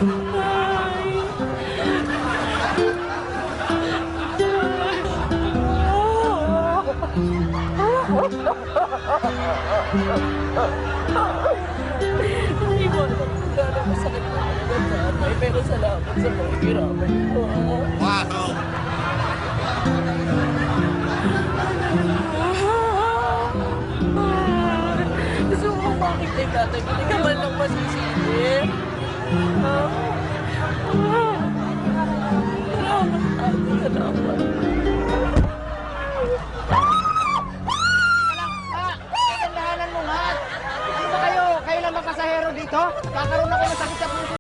Hindi ko alam kung gano'n masakit na talaga tatay, pero salamat sa pagkiraman ko. Wow! Gusto mo makita yung tatay, hindi ka man lang masisisi.